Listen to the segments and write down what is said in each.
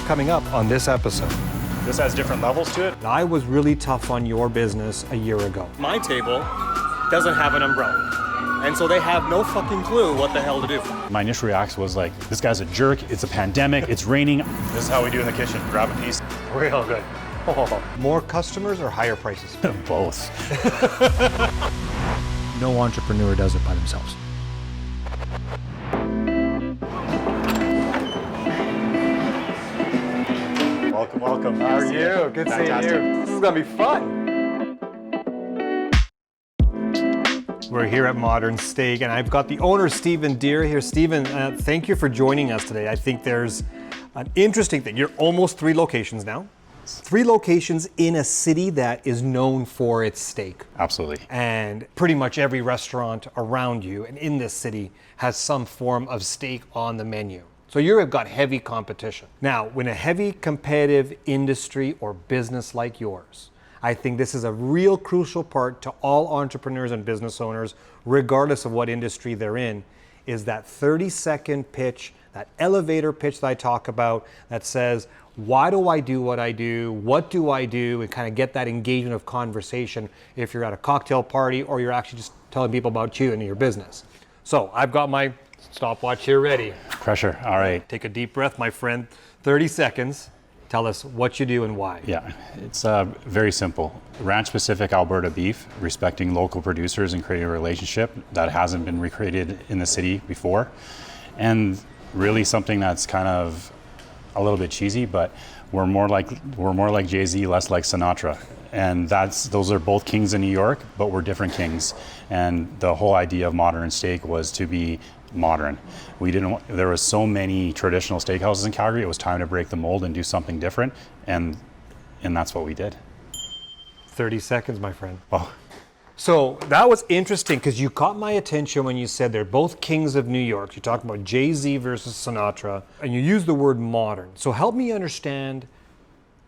coming up on this episode. This has different levels to it. I was really tough on your business a year ago. My table doesn't have an umbrella. And so they have no fucking clue what the hell to do. My initial reaction was like, this guy's a jerk, it's a pandemic, it's raining. This is how we do in the kitchen, grab a piece. Real good. More customers or higher prices? Both. No entrepreneur does it by themselves. Welcome. How are you? Good seeing you. This is gonna be fun. We're here at Modern Steak, and I've got the owner, Stephen Deere, here. Stephen, thank you for joining us today. I think there's an interesting thing. You're almost 3 locations now. 3 locations in a city that is known for its steak. Absolutely. And pretty much every restaurant around you and in this city has some form of steak on the menu. So you've got heavy competition. Now, when a heavy competitive industry or business like yours, I think this is a real crucial part to all entrepreneurs and business owners, regardless of what industry they're in, is that 30-second pitch, that elevator pitch that I talk about that says, why do I do what I do? What do I do? And kind of get that engagement of conversation if you're at a cocktail party or you're actually just telling people about you and your business. So I've got my stopwatch here ready. Pressure, all right. Take a deep breath, my friend. 30 seconds. Tell us what you do and why. Yeah, it's very simple. Ranch-specific Alberta beef, respecting local producers and creating a relationship that hasn't been recreated in the city before. And really something that's kind of a little bit cheesy, but we're more like Jay-Z, less like Sinatra. And those are both kings in New York, but we're different kings. And the whole idea of Modern Steak was to be modern. There was so many traditional steakhouses in Calgary, it was time to break the mold and do something different, and that's what we did. 30 seconds, my friend. Oh. So that was interesting because you caught my attention when you said they're both kings of New York. You talked about Jay-Z versus Sinatra, and you used the word modern. So help me understand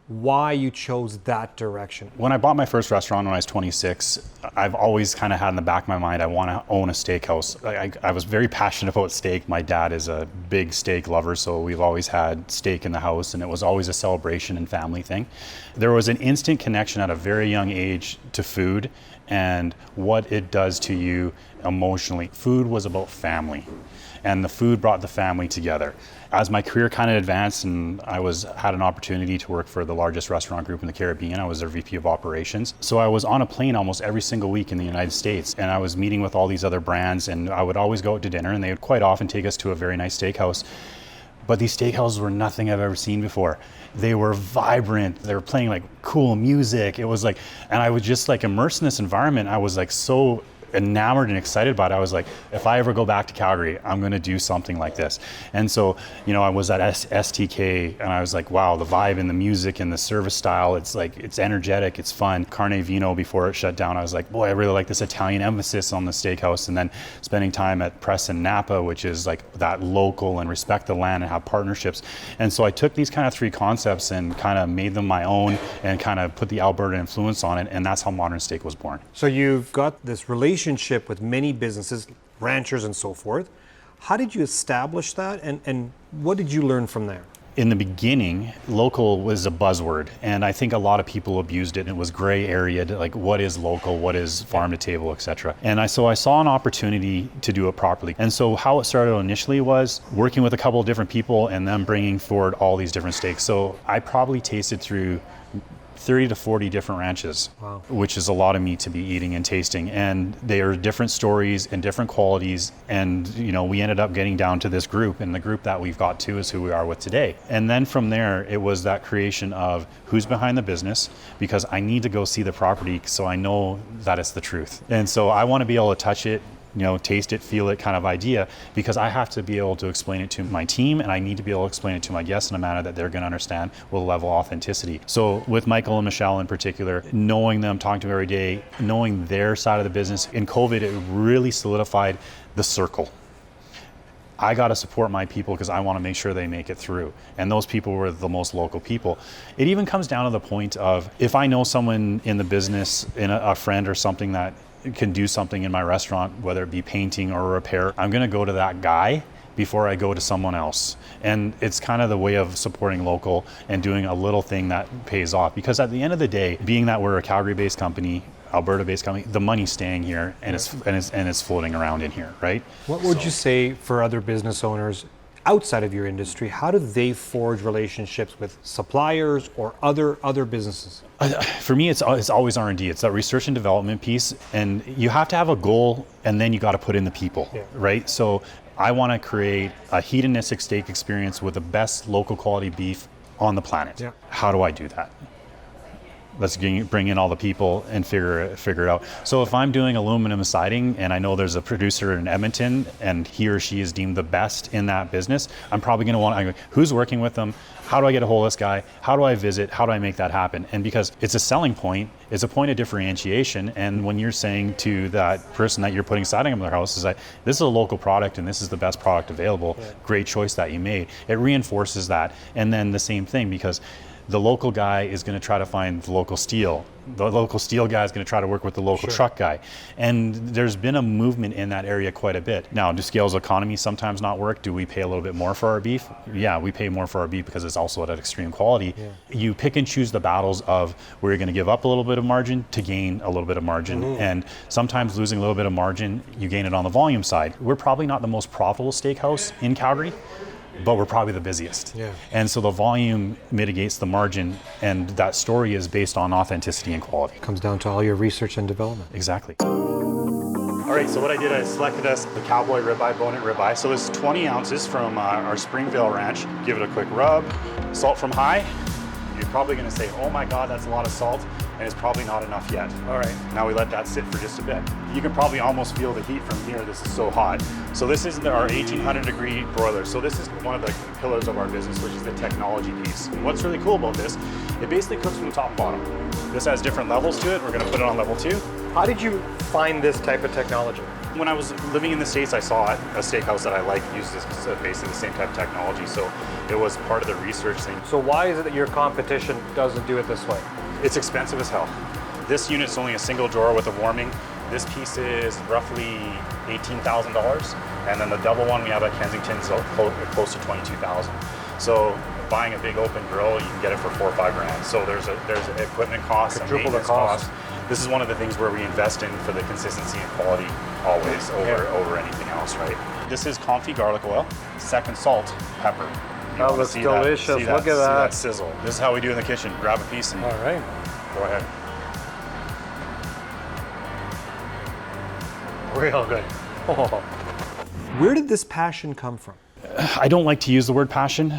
why you chose that direction. When I bought my first restaurant when I was 26, I've always kind of had in the back of my mind, I want to own a steakhouse. I was very passionate about steak. My dad is a big steak lover, so we've always had steak in the house, and it was always a celebration and family thing. There was an instant connection at a very young age to food and what it does to you emotionally. Food was about family, and the food brought the family together. As my career kind of advanced and I had an opportunity to work for the largest restaurant group in the Caribbean, I was their VP of operations. So I was on a plane almost every single week in the United States, and I was meeting with all these other brands, and I would always go out to dinner, and they would quite often take us to a very nice steakhouse. But these steakhouses were nothing I've ever seen before. They were vibrant. They were playing like cool music. It was like, and I was just like immersed in this environment. I was like so enamored and excited about it. I was like, if I ever go back to Calgary, I'm going to do something like this. And so, I was at STK, and I was like, wow, the vibe and the music and the service style, it's energetic, it's fun. Carne Vino, before it shut down, I was like, boy, I really like this Italian emphasis on the steakhouse. And then spending time at Press and Napa, which is like that local and respect the land and have partnerships. And so I took these kind of 3 concepts and kind of made them my own and kind of put the Alberta influence on it. And that's how Modern Steak was born. So you've got this relationship with many businesses, ranchers and so forth. How did you establish that, and what did you learn from there? In the beginning, local was a buzzword, and I think a lot of people abused it, and it was gray area, like what is local, what is farm to table, etc. And so I saw an opportunity to do it properly. And so how it started initially was working with a couple of different people and then bringing forward all these different steaks. So I probably tasted through 30 to 40 different ranches, wow, which is a lot of meat to be eating and tasting. And they are different stories and different qualities. And, we ended up getting down to this group, and the group that we've got to is who we are with today. And then from there, it was that creation of who's behind the business, because I need to go see the property so I know that it's the truth. And so I want to be able to touch it, taste it, feel it kind of idea, because I have to be able to explain it to my team, and I need to be able to explain it to my guests in a manner that they're going to understand with a level of authenticity. So with Michael and Michelle in particular, knowing them, talking to them every day, knowing their side of the business, in COVID, it really solidified the circle. I got to support my people because I want to make sure they make it through. And those people were the most local people. It even comes down to the point of, if I know someone in the business, a friend or something that can do something in my restaurant, whether it be painting or repair, I'm going to go to that guy before I go to someone else. And it's kind of the way of supporting local and doing a little thing that pays off. Because at the end of the day, being that we're a Calgary-based company, Alberta-based company, the money's staying here and it's floating around in here, right? What would you say for other business owners outside of your industry? How do they forge relationships with suppliers or other businesses? For me, it's always R&D. It's that research and development piece, and you have to have a goal, and then you got to put in the people, right? So I want to create a hedonistic steak experience with the best local quality beef on the planet. Yeah. How do I do that? Let's bring in all the people and figure it out. So if I'm doing aluminum siding and I know there's a producer in Edmonton and he or she is deemed the best in that business, I'm probably going to want, who's working with them? How do I get a hold of this guy? How do I visit? How do I make that happen? And because it's a selling point, it's a point of differentiation. And when you're saying to that person that you're putting siding on their house, is like, this is a local product and this is the best product available. Yeah. Great choice that you made. It reinforces that. And then the same thing, because the local guy is going to try to find the local steel. The local steel guy is going to try to work with the local truck guy. And there's been a movement in that area quite a bit. Now, do scales of economy sometimes not work? Do we pay a little bit more for our beef? Yeah, we pay more for our beef because it's also at extreme quality. Yeah. You pick and choose the battles of where you're going to give up a little bit of margin to gain a little bit of margin. Mm-hmm. And sometimes losing a little bit of margin, you gain it on the volume side. We're probably not the most profitable steakhouse in Calgary, but we're probably the busiest. Yeah. And so the volume mitigates the margin, and that story is based on authenticity and quality. It comes down to all your research and development. Exactly. All right, so what I did, I selected us the Cowboy ribeye, bone-in ribeye. So this is 20 ounces from our Springvale ranch. Give it a quick rub. Salt from high. You're probably gonna say, oh my God, that's a lot of salt, and it's probably not enough yet. All right, now we let that sit for just a bit. You can probably almost feel the heat from here. This is so hot. So this is our 1800 degree broiler. So this is one of the pillars of our business, which is the technology piece. And what's really cool about this, it basically cooks from top to bottom. This has different levels to it. We're gonna put it on level 2. How did you find this type of technology? When I was living in the States, I saw a steakhouse that I like use this basically the same type of technology. So it was part of the research thing. So why is it that your competition doesn't do it this way? It's expensive as hell. This unit's only a single drawer with a warming. This piece is roughly $18,000. And then the double one we have at Kensington's close to $22,000. So buying a big open grill, you can get it for $4 or $5 grand. So there's equipment costs and maintenance costs. This is one of the things where we invest in for the consistency and quality always over anything else, right? This is comfy garlic oil, second salt, pepper. That looks delicious. Look at that. Sizzle. This is how we do in the kitchen. Grab a piece and all right. Go ahead. Real good. Oh. Where did this passion come from? I don't like to use the word passion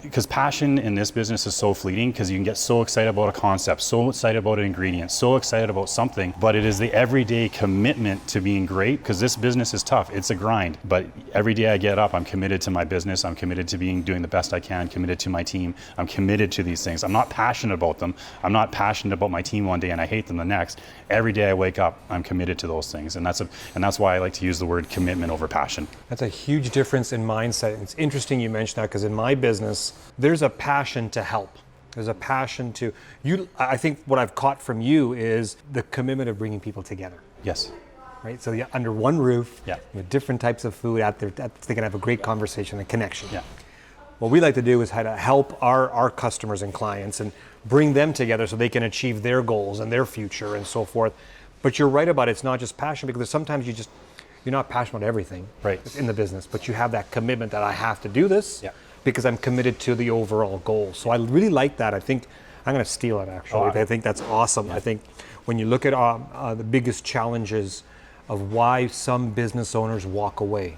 because passion in this business is so fleeting, because you can get so excited about a concept, so excited about an ingredient, so excited about something, but it is the everyday commitment to being great, because this business is tough. It's a grind, but every day I get up, I'm committed to my business. I'm committed to doing the best I can, committed to my team. I'm committed to these things. I'm not passionate about them. I'm not passionate about my team one day and I hate them the next. Every day I wake up, I'm committed to those things. And that's why I like to use the word commitment over passion. That's a huge difference in mindset. It's interesting you mentioned that, because in my business, there's a passion to help. There's a passion to you. I think what I've caught from you is the commitment of bringing people together. Yes. Right. So under one roof, yeah, with different types of food out there, they can have a great conversation and connection. Yeah. What we like to do is how to help our customers and clients and bring them together so they can achieve their goals and their future and so forth. But you're right about it's not just passion, because sometimes you're not passionate about everything in the business, but you have that commitment that I have to do this because I'm committed to the overall goal. So I really like that. I think I'm going to steal it, actually. I think that's awesome. Yeah. I think when you look at the biggest challenges of why some business owners walk away,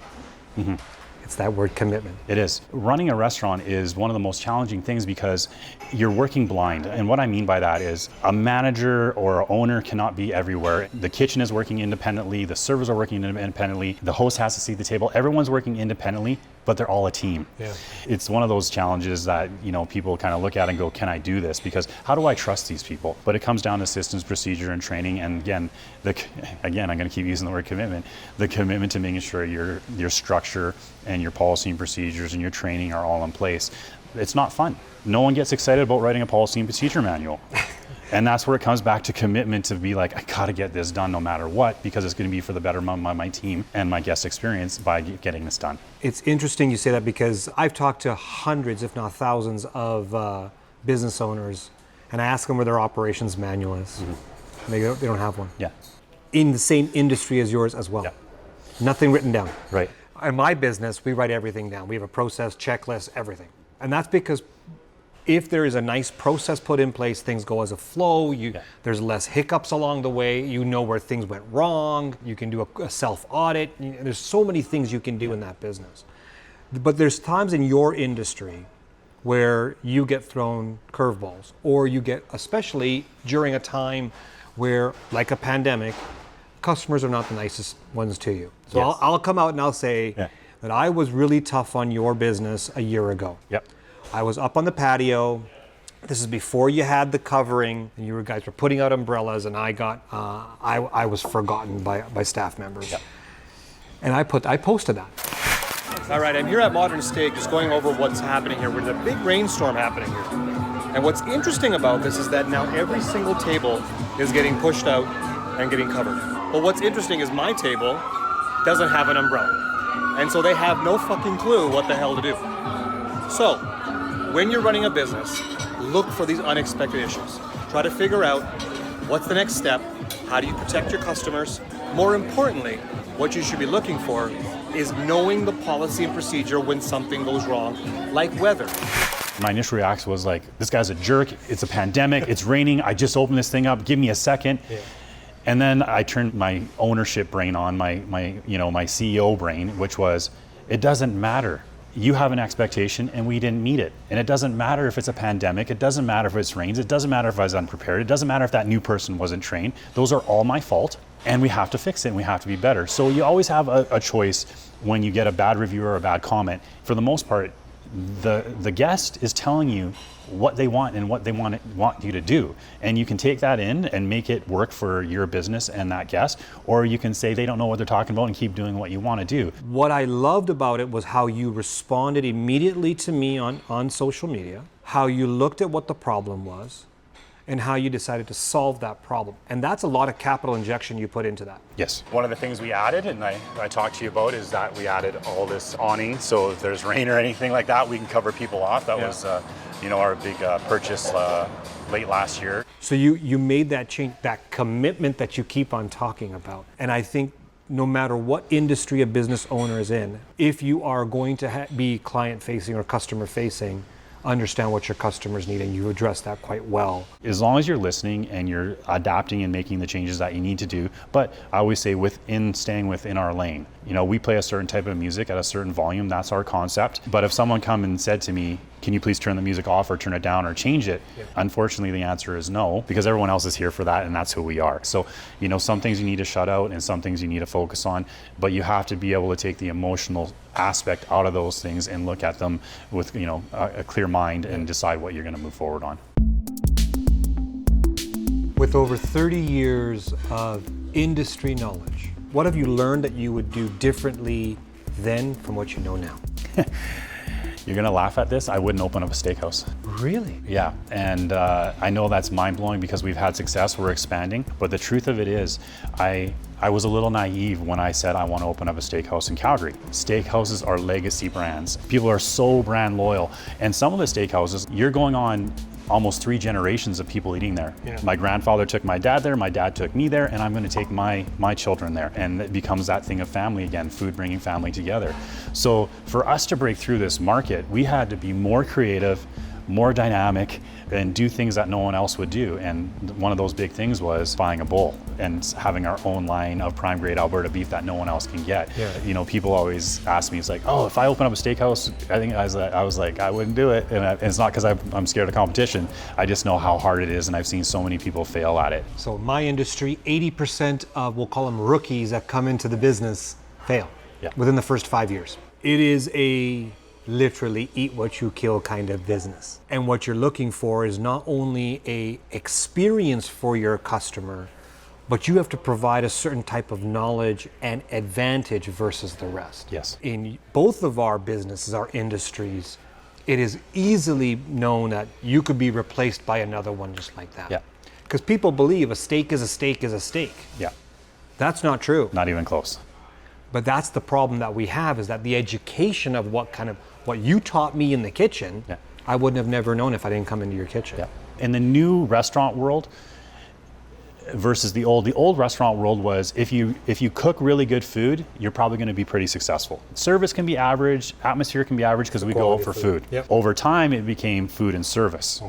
it's that word commitment. It is. Running a restaurant is one of the most challenging things because you're working blind. And what I mean by that is a manager or an owner cannot be everywhere. The kitchen is working independently, the servers are working independently, the host has to seat the table. Everyone's working independently, but they're all a team. Yeah. It's one of those challenges that people kind of look at and go, can I do this? Because how do I trust these people? But it comes down to systems, procedure, and training. And again, I'm going to keep using the word commitment. The commitment to making sure your structure and your policy and procedures and your training are all in place. It's not fun. No one gets excited about writing a policy and procedure manual. And that's where it comes back to commitment to be like, I gotta get this done no matter what, because it's gonna be for the betterment of my team and my guest experience by getting this done. It's interesting you say that because I've talked to hundreds, if not thousands, of business owners, and I ask them where their operations manual is. They don't have one. Yeah. In the same industry as yours as well. Yeah. Nothing written down. Right. In my business, we write everything down. We have a process, checklist, everything. And that's because if there is a nice process put in place, things go as a flow, there's less hiccups along the way, you know where things went wrong, you can do a self-audit. There's so many things you can do in that business. But there's times in your industry where you get thrown curveballs, or you get, especially during a time where, like a pandemic, customers are not the nicest ones to you. So Yes. I'll come out and I'll say that I was really tough on your business a year ago. Yep. I was up on the patio. This is before you had the covering, and you guys were putting out umbrellas, and I was forgotten by staff members. Yep. And I posted that. All right, I'm here at Modern Steak just going over what's happening here. There's a big rainstorm happening here. And what's interesting about this is that now every single table is getting pushed out and getting covered. But what's interesting is my table doesn't have an umbrella. And so they have no fucking clue what the hell to do. So, when you're running a business, look for these unexpected issues. Try to figure out what's the next step, how do you protect your customers. More importantly, what you should be looking for is knowing the policy and procedure when something goes wrong, like weather. My initial reaction was like, this guy's a jerk, it's a pandemic, it's raining, I just opened this thing up, give me a second. Yeah. And then I turned my ownership brain on, my CEO brain, which was, it doesn't matter. You have an expectation and we didn't meet it. And it doesn't matter if it's a pandemic, it doesn't matter if it's rains, it doesn't matter if I was unprepared, it doesn't matter if that new person wasn't trained. Those are all my fault, and we have to fix it and we have to be better. So you always have a choice when you get a bad review or a bad comment. For the most part, the guest is telling you what they want and what they want you to do, and you can take that in and make it work for your business and that guest, or you can say they don't know what they're talking about and keep doing what you want to do. What I loved about it was how you responded immediately to me on social media, how you looked at what the problem was, and how you decided to solve that problem. And that's a lot of capital injection you put into that. Yes. One of the things we added, and I talked to you about, is that we added all this awning, so if there's rain or anything like that, we can cover people off. That was our big purchase late last year. So you made that change, that commitment that you keep on talking about. And I think no matter what industry a business owner is in, if you are going to be client facing or customer facing, understand what your customers need, and you address that quite well. As long as you're listening and you're adapting and making the changes that you need to do, but I always say staying within our lane. We play a certain type of music at a certain volume, that's our concept. But if someone come and said to me, can you please turn the music off or turn it down or change it? Yeah. Unfortunately, the answer is no, because everyone else is here for that and that's who we are. So, some things you need to shut out and some things you need to focus on, but you have to be able to take the emotional aspect out of those things and look at them with, a clear mind and decide what you're going to move forward on. With over 30 years of industry knowledge, what have you learned that you would do differently then from what you know now? You're gonna laugh at this, I wouldn't open up a steakhouse. Really? Yeah, and I know that's mind-blowing because we've had success, we're expanding, but the truth of it is, I was a little naive when I said I want to open up a steakhouse in Calgary. Steakhouses are legacy brands. People are so brand loyal, and some of the steakhouses, you're going on almost 3 generations of people eating there. Yeah. My grandfather took my dad there, my dad took me there, and I'm going to take my children there. And it becomes that thing of family again, food bringing family together. So for us to break through this market, we had to be more creative, more dynamic, and do things that no one else would do. And one of those big things was buying a bull and having our own line of prime grade Alberta beef that no one else can get. Yeah. People always ask me, it's like, oh, if I open up a steakhouse, I was like, I wouldn't do it. And it's not because I'm scared of competition. I just know how hard it is, and I've seen so many people fail at it. So in my industry, 80% of, we'll call them rookies that come into the business, fail within the first 5 years. It is a literally eat what you kill kind of business. And what you're looking for is not only a experience for your customer, but you have to provide a certain type of knowledge and advantage versus the rest. Yes. In both of our businesses, our industries, it is easily known that you could be replaced by another one just like that. Yeah. Because people believe a steak is a steak is a steak. Yeah, That's not true. not even close. But that's the problem that we have, is that the education of what you taught me in the kitchen, Yeah. I wouldn't have never known if I didn't come into your kitchen. Yeah. In the new restaurant world versus the old restaurant world was if you cook really good food, you're probably going to be pretty successful. Service can be average, atmosphere can be average because we go out for food. Yep. Over time, it became food and service.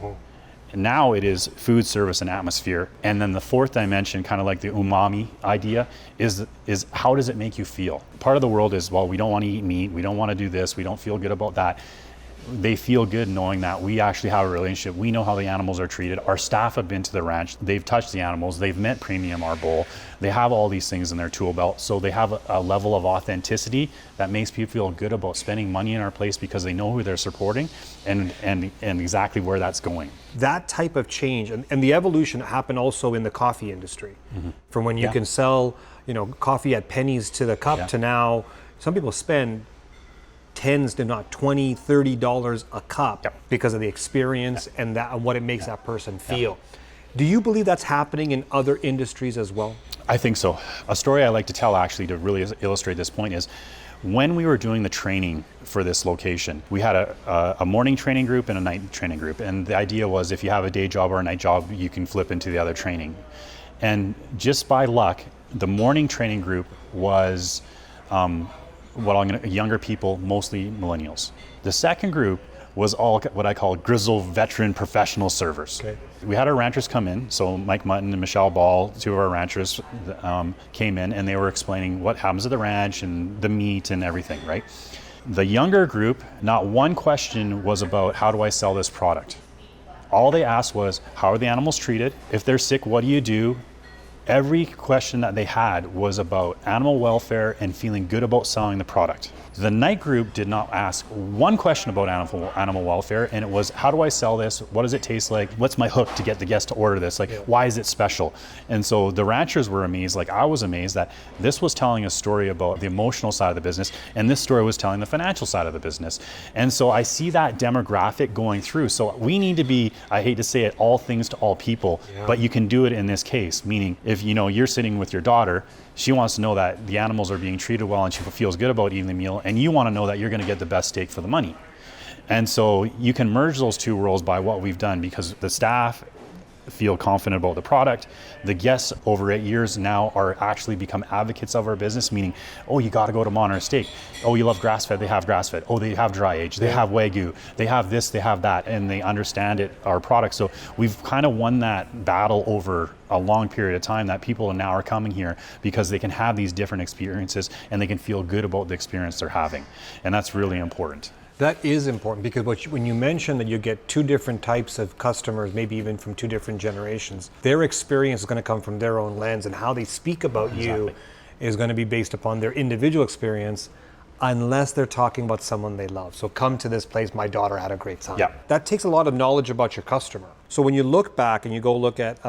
And now it is food, service, and atmosphere. And then the fourth dimension, kind of like the umami idea, is how does it make you feel? Part of the world is, well, we don't want to eat meat, we don't want to do this, we don't feel good about that. They feel good knowing that we actually have a relationship. We know how the animals are treated. Our staff have been to the ranch. They've touched the animals. They've met Premium Our Bowl. They have all these things in their tool belt. So they have a level of authenticity that makes people feel good about spending money in our place because they know who they're supporting and exactly where that's going. That type of change and the evolution happened also in the coffee industry. From when you Yeah. can sell, coffee at pennies to the cup Yeah. to now, some people spend tens to not $20, $30 a cup Yep. because of the experience and what it makes that person feel. Do you believe that's happening in other industries as well? I think so. A story I like to tell actually to really illustrate this point is when we were doing the training for this location, we had a morning training group and a night training group. And the idea was if you have a day job or a night job, you can flip into the other training. And just by luck, the morning training group was younger people, mostly millennials. The second group was all what I call grizzled veteran professional servers. Okay. We had our ranchers come in, so Mike Mutton and Michelle Ball, two of our ranchers, came in and they were explaining what happens at the ranch and the meat and everything, right? The younger group, not one question was about how do I sell this product. All they asked was, how are the animals treated? If they're sick, what do you do? Every question that they had was about animal welfare and feeling good about selling the product. The night group did not ask one question about animal welfare, and it was, how do I sell this? What does it taste like? What's my hook to get the guest to order this? Why is it special? And so the ranchers were amazed, like I was amazed, that this was telling a story about the emotional side of the business, and this story was telling the financial side of the business. And so I see that demographic going through. So we need to be, I hate to say it, all things to all people, but you can do it in this case, meaning if you're sitting with your daughter, she wants to know that the animals are being treated well and she feels good about eating the meal, and you want to know that you're going to get the best steak for the money. And so you can merge those two worlds by what we've done, because the staff feel confident about the product. The guests over 8 years now are actually become advocates of our business, meaning, oh, you got to go to Modern Steak. Oh, you love grass-fed, they have grass-fed. Oh, they have dry age, they have Wagyu, they have this, they have that, and they understand our product. So we've kind of won that battle over a long period of time, that people now are coming here because they can have these different experiences and they can feel good about the experience they're having. And that's really important. That is important, because when you mention that you get two different types of customers, maybe even from two different generations, their experience is going to come from their own lens, and how they speak about you is going to be based upon their individual experience, unless they're talking about someone they love. So come to this place, my daughter had a great time. Yeah. That takes a lot of knowledge about your customer. So when you look back and you go look at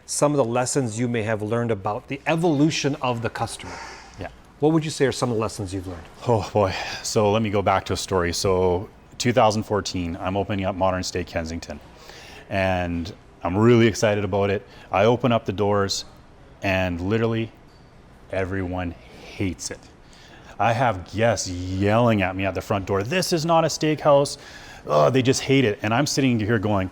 some of the lessons you may have learned about the evolution of the customer, what would you say are some of the lessons you've learned? Oh boy. So let me go back to a story. So 2014, I'm opening up Modern Steak Kensington, and I'm really excited about it. I open up the doors and literally everyone hates it. I have guests yelling at me at the front door, this is not a steakhouse. Oh, they just hate it. And I'm sitting here going,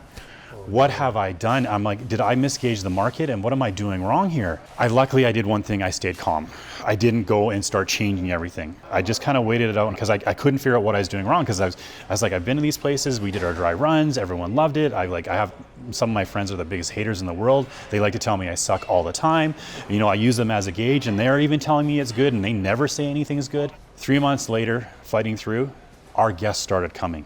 what have I done? I'm like, did I misgauge the market, and what am I doing wrong here? Luckily I did one thing, I stayed calm. I didn't go and start changing everything. I just kind of waited it out, because I couldn't figure out what I was doing wrong, because I was like, I've been to these places, we did our dry runs, everyone loved it. I have some of my friends are the biggest haters in the world. They like to tell me I suck all the time. I use them as a gauge, and they're even telling me it's good, and they never say anything is good. 3 months later, fighting through, our guests started coming.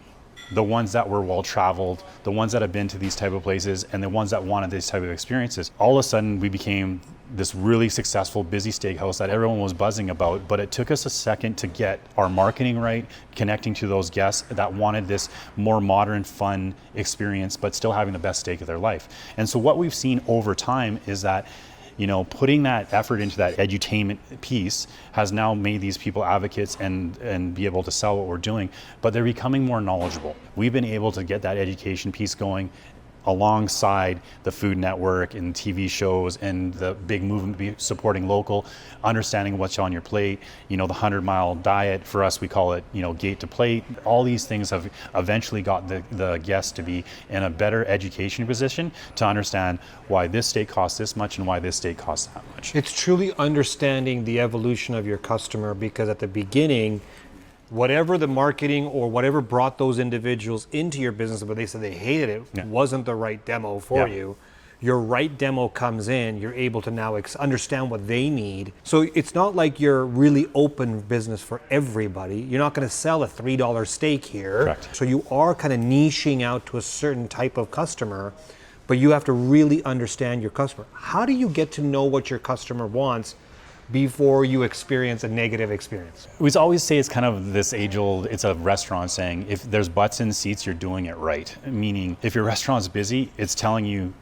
The ones that were well-traveled, the ones that have been to these type of places, and the ones that wanted these type of experiences. All of a sudden, we became this really successful, busy steakhouse that everyone was buzzing about, but it took us a second to get our marketing right, connecting to those guests that wanted this more modern, fun experience, but still having the best steak of their life. And so what we've seen over time is that putting that effort into that edutainment piece has now made these people advocates and be able to sell what we're doing, but they're becoming more knowledgeable. We've been able to get that education piece going, alongside the Food Network and TV shows and the big movement be supporting local, understanding what's on your plate, the 100-mile diet, for us we call it, gate to plate. All these things have eventually got the guests to be in a better education position to understand why this steak costs this much and why this steak costs that much. It's truly understanding the evolution of your customer, because at the beginning, whatever the marketing or whatever brought those individuals into your business, but they said they hated it, wasn't the right demo for you. Your right demo comes in, you're able to now understand what they need. So it's not like you're really open business for everybody. You're not going to sell a $3 steak here. Correct. So you are kind of niching out to a certain type of customer, but you have to really understand your customer. How do you get to know what your customer wants before you experience a negative experience? We always say it's kind of this age-old, it's a restaurant saying, if there's butts in seats, you're doing it right. Meaning, if your restaurant's busy, it's telling you,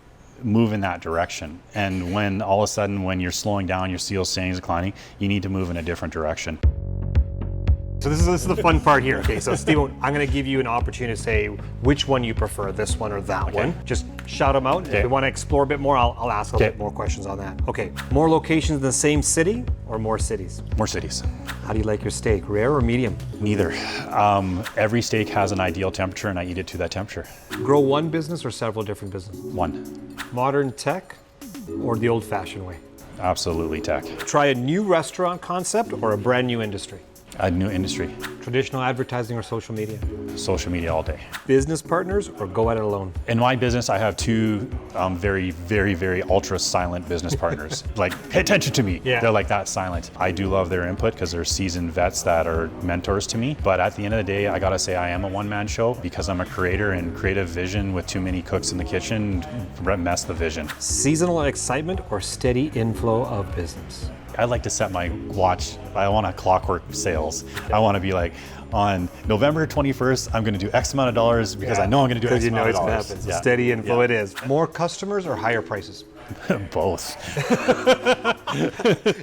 move in that direction. And when all of a sudden, when you're slowing down, your sales standing is declining, you need to move in a different direction. So this is the fun part here. Okay, so Stephen, I'm going to give you an opportunity to say which one you prefer, this one or that one. Just shout them out. If you want to explore a bit more, I'll ask a bit more questions on that. Okay, more locations in the same city or more cities? More cities. How do you like your steak, rare or medium? Neither. Every steak has an ideal temperature and I eat it to that temperature. Grow one business or several different businesses? One. Modern tech or the old-fashioned way? Absolutely tech. Try a new restaurant concept or a brand new industry? A new industry. Traditional advertising or social media? Social media all day. Business partners or go at it alone? In my business, I have two very, very, very ultra silent business partners. Like, pay attention to me. Yeah. They're like that silent. I do love their input because they're seasoned vets that are mentors to me. But at the end of the day, I gotta say I am a one-man show because I'm a creator, and creative vision with too many cooks in the kitchen mess the vision. Seasonal excitement or steady inflow of business? I'd like to set my watch. I want a clockwork sales. I want to be like, on November 21st, I'm going to do X amount of dollars because I know I'm going to do X amount of dollars. Happen. Yeah. Steady inflow it is. More customers or higher prices? Both.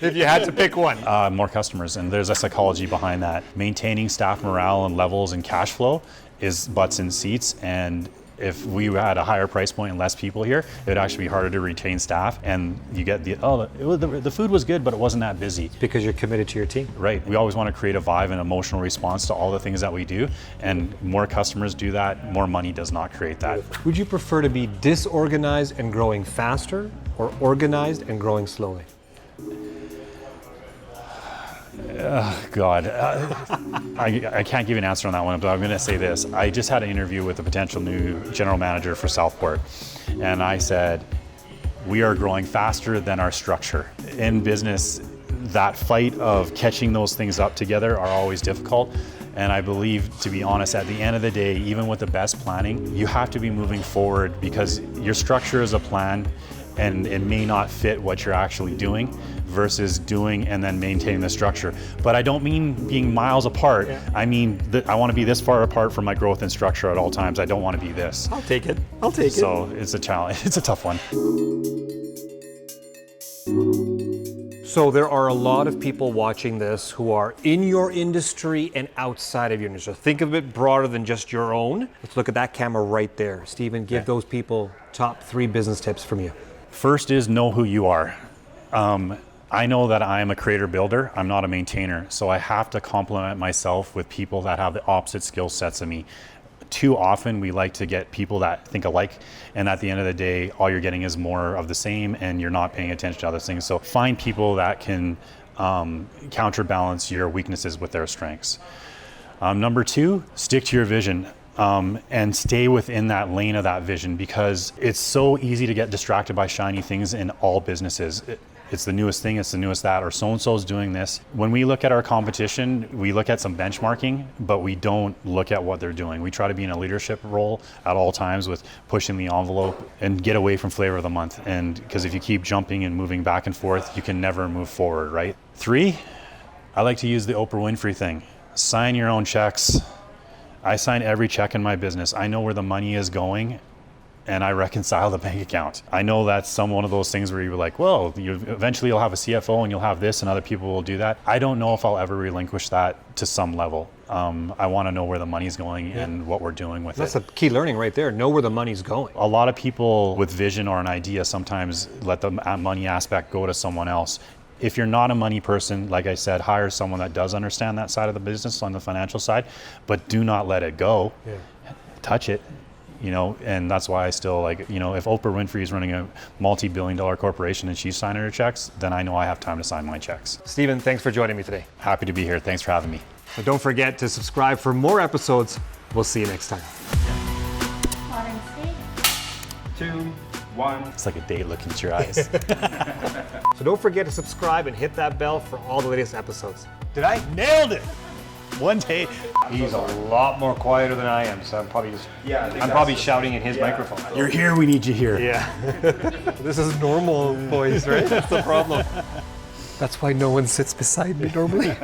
If you had to pick one. More customers, and there's a psychology behind that. Maintaining staff morale and levels and cash flow is butts in seats, and if we had a higher price point and less people here, it would actually be harder to retain staff, and you get the food was good, but it wasn't that busy. Because you're committed to your team. Right. We always want to create a vibe and emotional response to all the things that we do, and more customers do that, more money does not create that. Would you prefer to be disorganized and growing faster, or organized and growing slowly? God, I can't give you an answer on that one, but I'm going to say this. I just had an interview with a potential new general manager for Southport, and I said, we are growing faster than our structure. In business, that fight of catching those things up together are always difficult. And I believe, to be honest, at the end of the day, even with the best planning, you have to be moving forward because your structure is a plan and it may not fit what you're actually doing versus doing and then maintaining the structure. But I don't mean being miles apart. Yeah. I mean, I want to be this far apart from my growth and structure at all times. I don't want to be this. I'll take it. I'll take it. So it's a challenge. It's a tough one. So there are a lot of people watching this who are in your industry and outside of your industry. So think of it broader than just your own. Let's look at that camera right there. Stephen, give those people top 3 business tips from you. First is know who you are. I know that I am a creator builder. I'm not a maintainer. So I have to complement myself with people that have the opposite skill sets of me. Too often we like to get people that think alike, and at the end of the day, all you're getting is more of the same and you're not paying attention to other things. So find people that can counterbalance your weaknesses with their strengths. Number 2, stick to your vision. And stay within that lane of that vision, because it's so easy to get distracted by shiny things in all businesses. It's the newest thing, it's the newest that, or so-and-so's doing this. When we look at our competition, we look at some benchmarking, but we don't look at what they're doing. We try to be in a leadership role at all times with pushing the envelope and get away from flavor of the month. And because if you keep jumping and moving back and forth, you can never move forward, right? 3, I like to use the Oprah Winfrey thing. Sign your own checks. I sign every check in my business. I know where the money is going, and I reconcile the bank account. I know that's one of those things where you're like, well, eventually you'll have a CFO and you'll have this and other people will do that. I don't know if I'll ever relinquish that to some level. I want to know where the money's going and what we're doing with That's it. a key learning right there. Know where the money's going. A lot of people with vision or an idea sometimes let the money aspect go to someone else. If you're not a money person, like I said, hire someone that does understand that side of the business on the financial side, but do not let it go. Yeah. Touch it, and that's why I still if Oprah Winfrey is running a multi-billion-dollar corporation and she's signing her checks, then I know I have time to sign my checks. Stephen, thanks for joining me today. Happy to be here. Thanks for having me. So don't forget to subscribe for more episodes. We'll see you next time. Modern steak. 2, 1. It's like a date looking at your eyes. So don't forget to subscribe and hit that bell for all the latest episodes. Did I? Nailed it! One day. He's a lot more quieter than I am, so I'm probably shouting in his microphone. You're here, we need you here. Yeah. This is normal voice, right? That's the problem. That's why no one sits beside me normally.